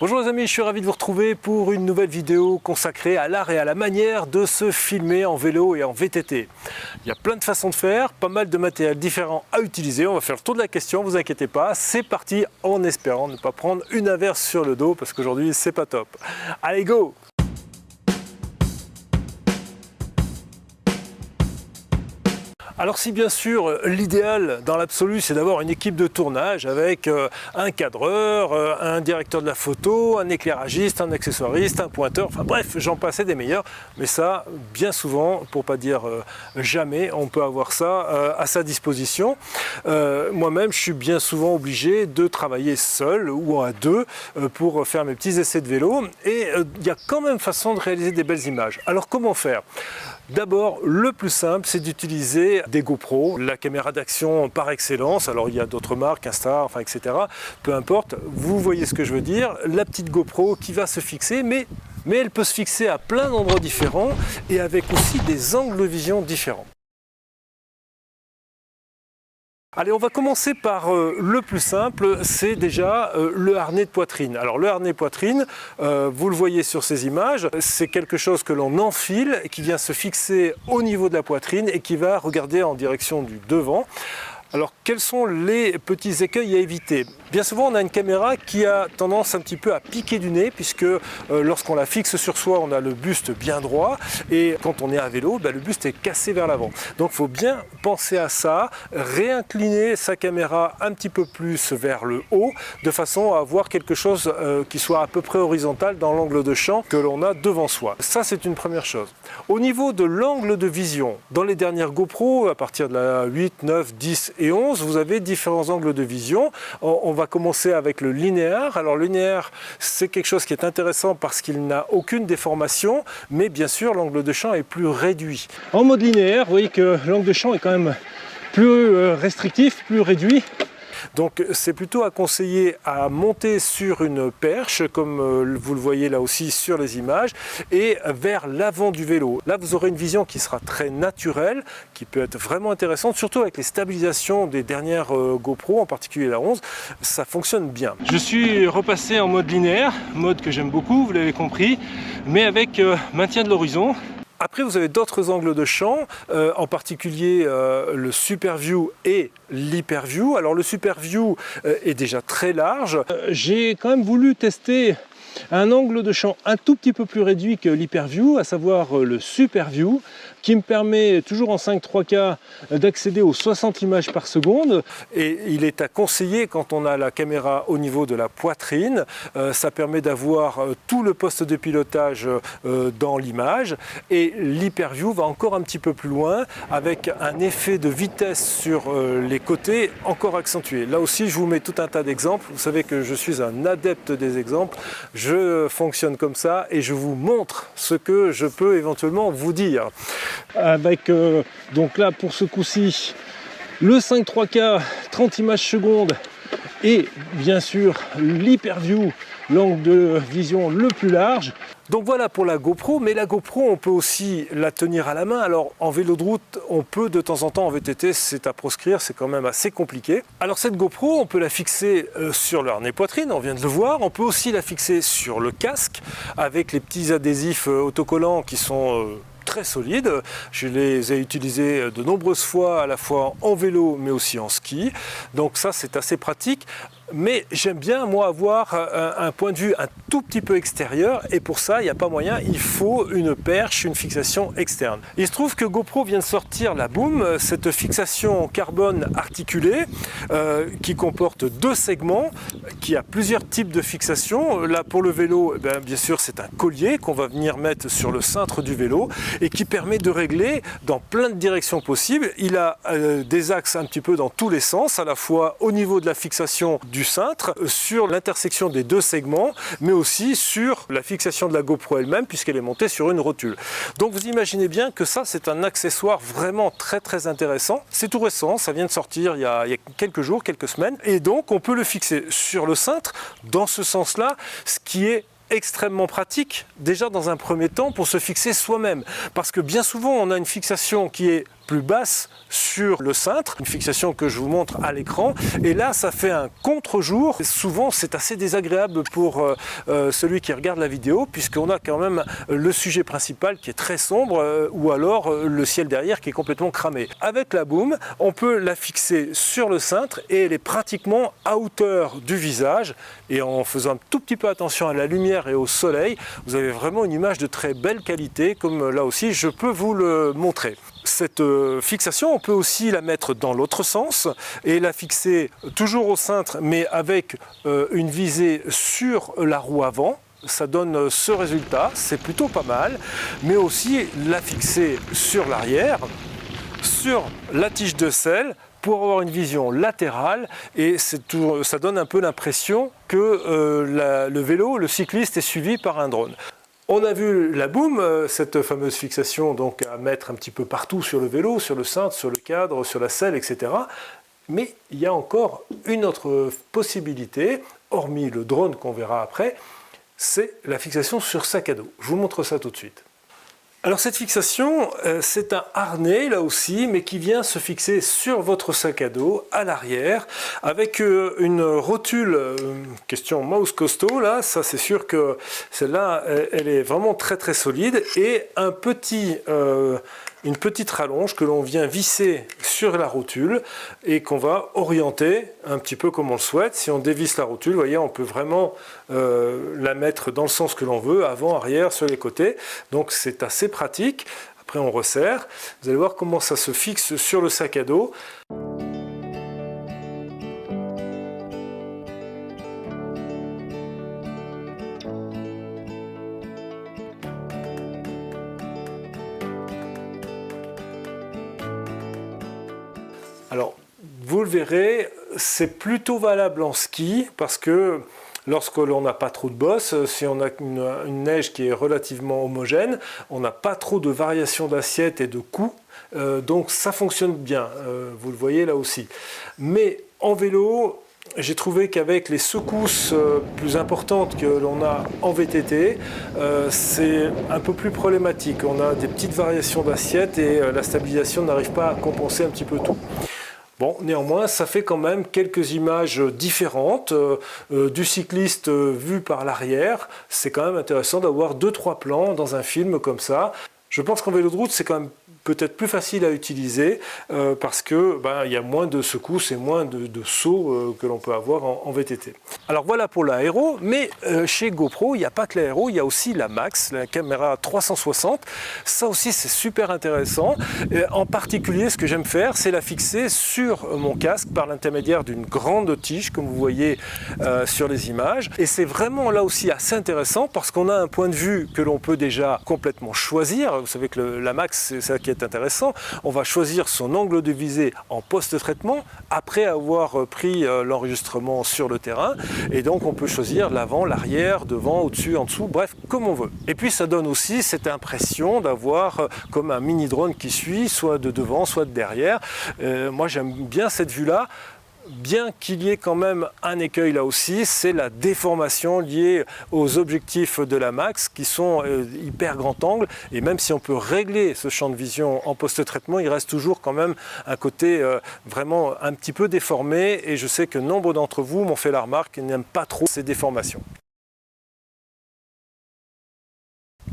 Bonjour les amis, je suis ravi de vous retrouver pour une nouvelle vidéo consacrée à l'art et à la manière de se filmer en vélo et en VTT. Il y a plein de façons de faire, pas mal de matériel différents à utiliser. On va faire le tour de la question, vous inquiétez pas. C'est parti en espérant ne pas prendre une averse sur le dos parce qu'aujourd'hui c'est pas top. Allez go! Alors si bien sûr l'idéal dans l'absolu c'est d'avoir une équipe de tournage avec un cadreur, un directeur de la photo, un éclairagiste, un accessoiriste, un pointeur, enfin bref j'en passais des meilleurs, mais ça bien souvent, pour pas dire jamais, on peut avoir ça à sa disposition. Moi-même je suis bien souvent obligé de travailler seul ou à deux pour faire mes petits essais de vélo et il y a quand même façon de réaliser des belles images. Alors comment faire ? D'abord, le plus simple, c'est d'utiliser des GoPro, la caméra d'action par excellence. Alors, il y a d'autres marques, Insta, enfin, etc. Peu importe, vous voyez ce que je veux dire. La petite GoPro qui va se fixer, mais elle peut se fixer à plein d'endroits différents et avec aussi des angles de vision différents. Allez, on va commencer par le plus simple, c'est déjà le harnais de poitrine. Alors le harnais de poitrine, vous le voyez sur ces images, c'est quelque chose que l'on enfile, qui vient se fixer au niveau de la poitrine et qui va regarder en direction du devant. Alors, quels sont les petits écueils à éviter? Bien souvent, on a une caméra qui a tendance un petit peu à piquer du nez, puisque lorsqu'on la fixe sur soi, on a le buste bien droit, et quand on est à vélo, le buste est cassé vers l'avant. Donc, il faut bien penser à ça, réincliner sa caméra un petit peu plus vers le haut, de façon à avoir quelque chose qui soit à peu près horizontal dans l'angle de champ que l'on a devant soi. Ça, c'est une première chose. Au niveau de l'angle de vision, dans les dernières GoPro, à partir de la 8, 9, 10 et 11, vous avez différents angles de vision. On va commencer avec le linéaire. Alors le linéaire, c'est quelque chose qui est intéressant parce qu'il n'a aucune déformation, mais bien sûr l'angle de champ est plus réduit. En mode linéaire, vous voyez que l'angle de champ est quand même plus restrictif, plus réduit. Donc c'est plutôt à conseiller à monter sur une perche, comme vous le voyez là aussi sur les images, et vers l'avant du vélo. Là vous aurez une vision qui sera très naturelle, qui peut être vraiment intéressante, surtout avec les stabilisations des dernières GoPro, en particulier la 11, ça fonctionne bien. Je suis repassé en mode linéaire, mode que j'aime beaucoup, vous l'avez compris, mais avec maintien de l'horizon. Après, vous avez d'autres angles de champ, en particulier le Super View et l'Hyper View. Alors le Super View est déjà très large. J'ai quand même voulu tester un angle de champ un tout petit peu plus réduit que l'Hyper View, à savoir le Super View, qui me permet, toujours en 5.3K, d'accéder aux 60 images par seconde. Et il est à conseiller quand on a la caméra au niveau de la poitrine. Ça permet d'avoir tout le poste de pilotage dans l'image. Et l'Hyperview va encore un petit peu plus loin, avec un effet de vitesse sur les côtés encore accentué. Là aussi, je vous mets tout un tas d'exemples. Vous savez que je suis un adepte des exemples. Je fonctionne comme ça et je vous montre ce que je peux éventuellement vous dire. Avec donc là pour ce coup-ci le 5.3K 30 images secondes et bien sûr l'Hyperview, l'angle de vision le plus large. Donc voilà pour la GoPro, mais la GoPro on peut aussi la tenir à la main. Alors en vélo de route on peut de temps en temps, en VTT c'est à proscrire, c'est quand même assez compliqué. Alors cette GoPro on peut la fixer sur le harnais poitrine, on vient de le voir. On peut aussi la fixer sur le casque avec les petits adhésifs autocollants qui sont très solides. Je les ai utilisés de nombreuses fois, à la fois en vélo mais aussi en ski. Donc ça c'est assez pratique. Mais j'aime bien, moi, avoir un point de vue un tout petit peu extérieur et pour ça, il n'y a pas moyen, il faut une perche, une fixation externe. Il se trouve que GoPro vient de sortir la Boom, cette fixation en carbone articulée qui comporte deux segments, qui a plusieurs types de fixations. Là, pour le vélo, bien sûr, c'est un collier qu'on va venir mettre sur le cintre du vélo et qui permet de régler dans plein de directions possibles. Il a des axes un petit peu dans tous les sens, à la fois au niveau de la fixation du cintre, sur l'intersection des deux segments, mais aussi sur la fixation de la GoPro elle-même, puisqu'elle est montée sur une rotule. Donc vous imaginez bien que ça, c'est un accessoire vraiment très intéressant. C'est tout récent, ça vient de sortir il y a quelques jours, quelques semaines, et donc on peut le fixer sur le cintre, dans ce sens-là, ce qui est extrêmement pratique, déjà dans un premier temps, pour se fixer soi-même. Parce que bien souvent, on a une fixation qui est plus basse sur le cintre, une fixation que je vous montre à l'écran, et là ça fait un contre-jour. Souvent c'est assez désagréable pour celui qui regarde la vidéo, puisqu'on a quand même le sujet principal qui est très sombre, ou alors le ciel derrière qui est complètement cramé. Avec la boom, on peut la fixer sur le cintre et elle est pratiquement à hauteur du visage, et en faisant un tout petit peu attention à la lumière et au soleil, vous avez vraiment une image de très belle qualité, comme là aussi je peux vous le montrer. Cette fixation, on peut aussi la mettre dans l'autre sens et la fixer toujours au cintre, mais avec une visée sur la roue avant. Ça donne ce résultat, c'est plutôt pas mal, mais aussi la fixer sur l'arrière, sur la tige de selle, pour avoir une vision latérale, et ça donne un peu l'impression que le vélo, le cycliste est suivi par un drone. On a vu la boom, cette fameuse fixation donc à mettre un petit peu partout sur le vélo, sur le cintre, sur le cadre, sur la selle, etc. Mais il y a encore une autre possibilité, hormis le drone qu'on verra après, c'est la fixation sur sac à dos. Je vous montre ça tout de suite. Alors cette fixation, c'est un harnais là aussi, mais qui vient se fixer sur votre sac à dos à l'arrière avec une rotule, question mouse costaud là, ça c'est sûr que celle-là, elle est vraiment très très solide, et une petite rallonge que l'on vient visser sur la rotule et qu'on va orienter un petit peu comme on le souhaite. Si on dévisse la rotule, vous voyez, on peut vraiment la mettre dans le sens que l'on veut, avant, arrière, sur les côtés. Donc c'est assez pratique. Après on resserre. Vous allez voir comment ça se fixe sur le sac à dos. Alors, vous le verrez, c'est plutôt valable en ski parce que lorsque l'on n'a pas trop de bosses, si on a une neige qui est relativement homogène, on n'a pas trop de variations d'assiette et de coups, donc ça fonctionne bien, vous le voyez là aussi. Mais en vélo, j'ai trouvé qu'avec les secousses plus importantes que l'on a en VTT, c'est un peu plus problématique. On a des petites variations d'assiette et la stabilisation n'arrive pas à compenser un petit peu tout. Bon, néanmoins, ça fait quand même quelques images différentes du cycliste vu par l'arrière. C'est quand même intéressant d'avoir 2-3 plans dans un film comme ça. Je pense qu'en vélo de route, c'est quand même peut-être plus facile à utiliser parce que il y a moins de secousses et moins de sauts que l'on peut avoir en VTT. Alors voilà pour l'aéro, mais chez GoPro, il n'y a pas que l'aéro, il y a aussi la Max, la caméra 360. Ça aussi, c'est super intéressant. Et en particulier, ce que j'aime faire, c'est la fixer sur mon casque par l'intermédiaire d'une grande tige, comme vous voyez sur les images. Et c'est vraiment là aussi assez intéressant parce qu'on a un point de vue que l'on peut déjà complètement choisir. Vous savez que la Max, c'est ça qui est intéressant. On va choisir son angle de visée en post-traitement après avoir pris l'enregistrement sur le terrain. Et donc on peut choisir l'avant, l'arrière, devant, au-dessus, en dessous, bref, comme on veut. Et puis ça donne aussi cette impression d'avoir comme un mini drone qui suit, soit de devant, soit de derrière. Moi j'aime bien cette vue-là. Bien qu'il y ait quand même un écueil là aussi, c'est la déformation liée aux objectifs de la Max qui sont hyper grand angle, et même si on peut régler ce champ de vision en post-traitement, il reste toujours quand même un côté vraiment un petit peu déformé, et je sais que nombre d'entre vous m'ont fait la remarque qu'ils n'aiment pas trop ces déformations.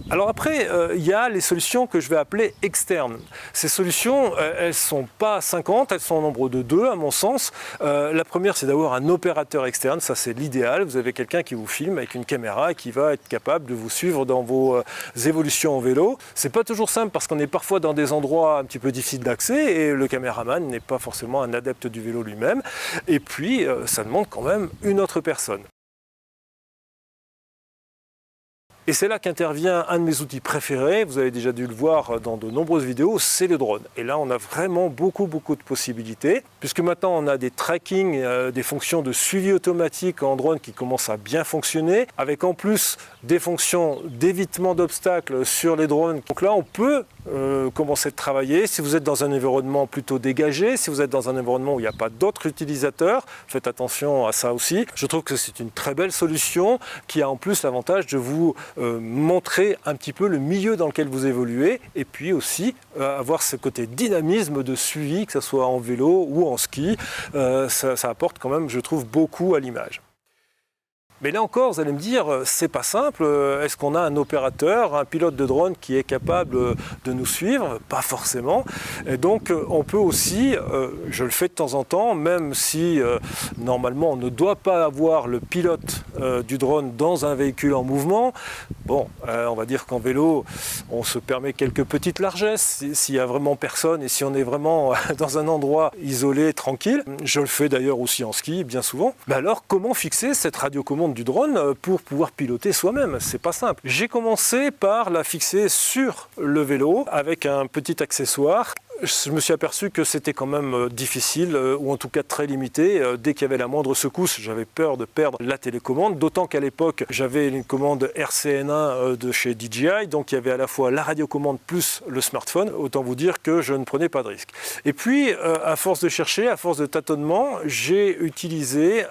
Alors après, il y a les solutions que je vais appeler externes. Ces solutions, elles ne sont pas 50, elles sont au nombre de 2 à mon sens. La première, c'est d'avoir un opérateur externe, ça c'est l'idéal. Vous avez quelqu'un qui vous filme avec une caméra et qui va être capable de vous suivre dans vos évolutions en vélo. C'est pas toujours simple parce qu'on est parfois dans des endroits un petit peu difficiles d'accès et le caméraman n'est pas forcément un adepte du vélo lui-même. Et puis, ça demande quand même une autre personne. Et c'est là qu'intervient un de mes outils préférés, vous avez déjà dû le voir dans de nombreuses vidéos, c'est le drone. Et là on a vraiment beaucoup de possibilités, puisque maintenant on a des tracking, des fonctions de suivi automatique en drone qui commencent à bien fonctionner, avec en plus des fonctions d'évitement d'obstacles sur les drones. Donc là on peut commencer de travailler. Si vous êtes dans un environnement plutôt dégagé, si vous êtes dans un environnement où il n'y a pas d'autres utilisateurs, faites attention à ça aussi. Je trouve que c'est une très belle solution qui a en plus l'avantage de vous montrer un petit peu le milieu dans lequel vous évoluez et puis aussi avoir ce côté dynamisme de suivi, que ce soit en vélo ou en ski. Ça apporte quand même, je trouve, beaucoup à l'image. Mais là encore, vous allez me dire, c'est pas simple. Est-ce qu'on a un opérateur, un pilote de drone qui est capable de nous suivre? Pas forcément. Et donc, on peut aussi, je le fais de temps en temps, même si normalement on ne doit pas avoir le pilote du drone dans un véhicule en mouvement. Bon, on va dire qu'en vélo, on se permet quelques petites largesses s'il y a vraiment personne et si on est vraiment dans un endroit isolé, tranquille. Je le fais d'ailleurs aussi en ski, bien souvent. Mais alors, comment fixer cette radiocommande du drone pour pouvoir piloter soi-même? C'est pas simple. J'ai commencé par la fixer sur le vélo avec un petit accessoire. Je me suis aperçu que c'était quand même difficile, ou en tout cas très limité. Dès qu'il y avait la moindre secousse, j'avais peur de perdre la télécommande, d'autant qu'à l'époque, j'avais une commande RCN1 de chez DJI, donc il y avait à la fois la radiocommande plus le smartphone. Autant vous dire que je ne prenais pas de risque. Et puis, à force de chercher, à force de tâtonnement, j'ai utilisé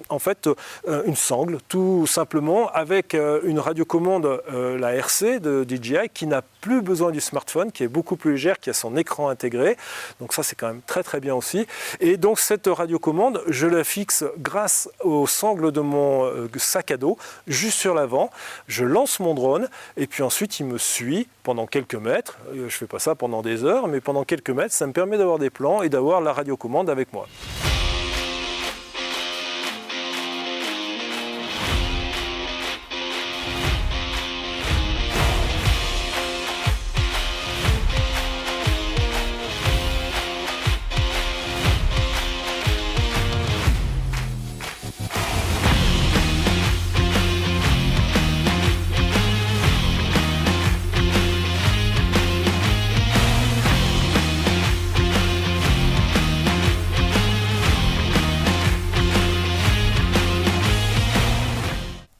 en fait une sangle, tout simplement, avec une radiocommande, la RC de DJI, qui n'a plus besoin du smartphone, qui est beaucoup plus légère, qui a son écran intégré. Donc ça, c'est quand même très bien aussi. Et donc cette radiocommande, je la fixe grâce au sangle de mon sac à dos, juste sur l'avant. Je lance mon drone et puis ensuite il me suit pendant quelques mètres. Je ne fais pas ça pendant des heures, mais pendant quelques mètres, ça me permet d'avoir des plans et d'avoir la radiocommande avec moi.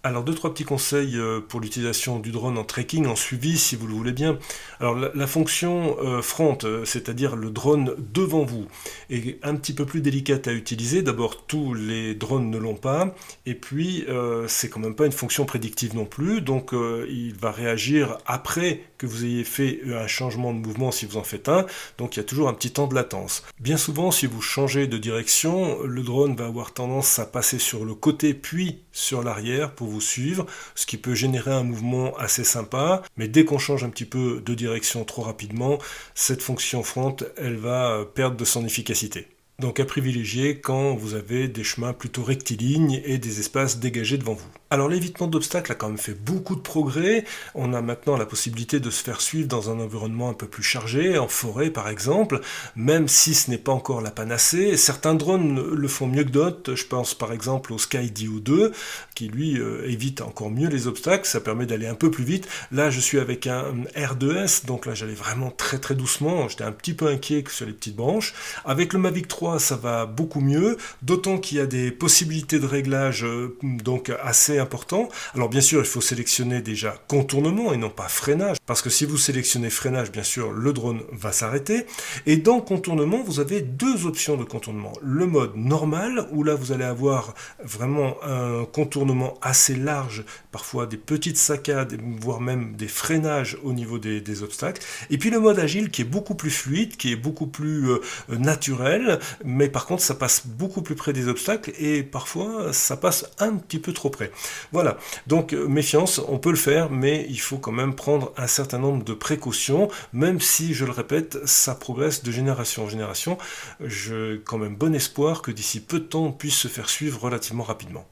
Alors, 2-3 petits conseils pour l'utilisation du drone en trekking, en suivi, si vous le voulez bien. Alors, la fonction front, c'est-à-dire le drone devant vous, est un petit peu plus délicate à utiliser. D'abord, tous les drones ne l'ont pas, et puis, c'est quand même pas une fonction prédictive non plus, donc il va réagir après que vous ayez fait un changement de mouvement si vous en faites un, donc il y a toujours un petit temps de latence. Bien souvent, si vous changez de direction, le drone va avoir tendance à passer sur le côté puis sur l'arrière pour vous suivre, ce qui peut générer un mouvement assez sympa, mais dès qu'on change un petit peu de direction trop rapidement, cette fonction front, elle va perdre de son efficacité. Donc à privilégier quand vous avez des chemins plutôt rectilignes et des espaces dégagés devant vous. Alors l'évitement d'obstacles a quand même fait beaucoup de progrès. On a maintenant la possibilité de se faire suivre dans un environnement un peu plus chargé, en forêt par exemple, même si ce n'est pas encore la panacée. Certains drones le font mieux que d'autres. Je pense par exemple au Skydio 2, qui lui évite encore mieux les obstacles. Ça permet d'aller un peu plus vite. Là je suis avec un R2S, donc là j'allais vraiment très doucement. J'étais un petit peu inquiet sur les petites branches. Avec le Mavic 3, ça va beaucoup mieux, d'autant qu'il y a des possibilités de réglage donc assez importants. Alors bien sûr, il faut sélectionner déjà contournement et non pas freinage, parce que si vous sélectionnez freinage, bien sûr, le drone va s'arrêter. Et dans contournement, vous avez deux options de contournement. Le mode normal, où là vous allez avoir vraiment un contournement assez large, parfois des petites saccades, voire même des freinages au niveau des obstacles. Et puis le mode agile qui est beaucoup plus fluide, qui est beaucoup plus naturel, mais par contre ça passe beaucoup plus près des obstacles et parfois ça passe un petit peu trop près. Voilà, donc méfiance, on peut le faire, mais il faut quand même prendre un certain nombre de précautions, même si, je le répète, ça progresse de génération en génération. J'ai quand même bon espoir que d'ici peu de temps on puisse se faire suivre relativement rapidement.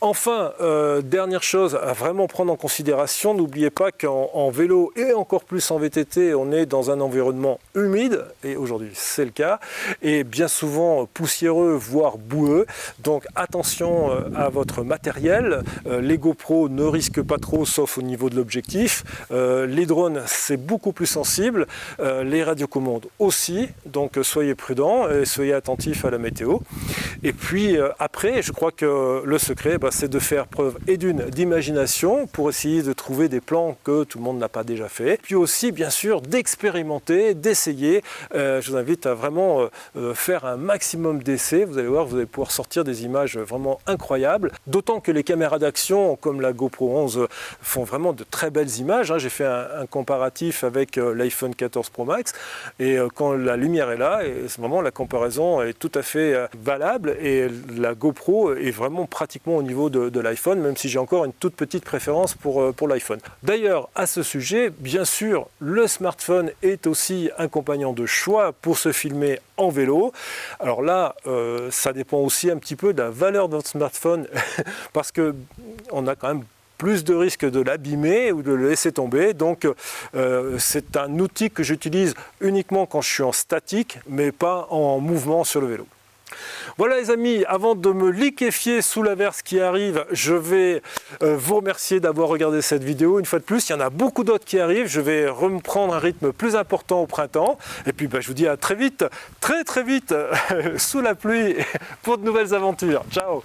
Enfin, dernière chose à vraiment prendre en considération, n'oubliez pas qu'en vélo et encore plus en VTT, on est dans un environnement humide, et aujourd'hui c'est le cas, et bien souvent poussiéreux, voire boueux. Donc attention à votre matériel. Les GoPro ne risquent pas trop, sauf au niveau de l'objectif. Les drones, c'est beaucoup plus sensible. Les radiocommandes aussi. Donc soyez prudents et soyez attentifs à la météo. Et puis après, je crois que le secret, c'est de faire preuve d'imagination pour essayer de trouver des plans que tout le monde n'a pas déjà fait. Puis aussi, bien sûr, d'expérimenter, d'essayer. Je vous invite à vraiment faire un maximum d'essais. Vous allez voir, vous allez pouvoir sortir des images vraiment incroyables. D'autant que les caméras d'action, comme la GoPro 11, font vraiment de très belles images. J'ai fait un comparatif avec l'iPhone 14 Pro Max. Et quand la lumière est là, et à ce moment, la comparaison est tout à fait valable. Et la GoPro est vraiment pratiquement au niveau de l'iPhone, même si j'ai encore une toute petite préférence pour l'iPhone. D'ailleurs, à ce sujet, bien sûr, le smartphone est aussi un compagnon de choix pour se filmer en vélo. Alors là, ça dépend aussi un petit peu de la valeur de votre smartphone, parce qu'on a quand même plus de risques de l'abîmer ou de le laisser tomber. Donc c'est un outil que j'utilise uniquement quand je suis en statique, mais pas en mouvement sur le vélo. Voilà les amis, avant de me liquéfier sous l'averse qui arrive, je vais vous remercier d'avoir regardé cette vidéo. Une fois de plus, il y en a beaucoup d'autres qui arrivent. Je vais reprendre un rythme plus important au printemps. Et puis je vous dis à très vite, très vite, sous la pluie, pour de nouvelles aventures. Ciao!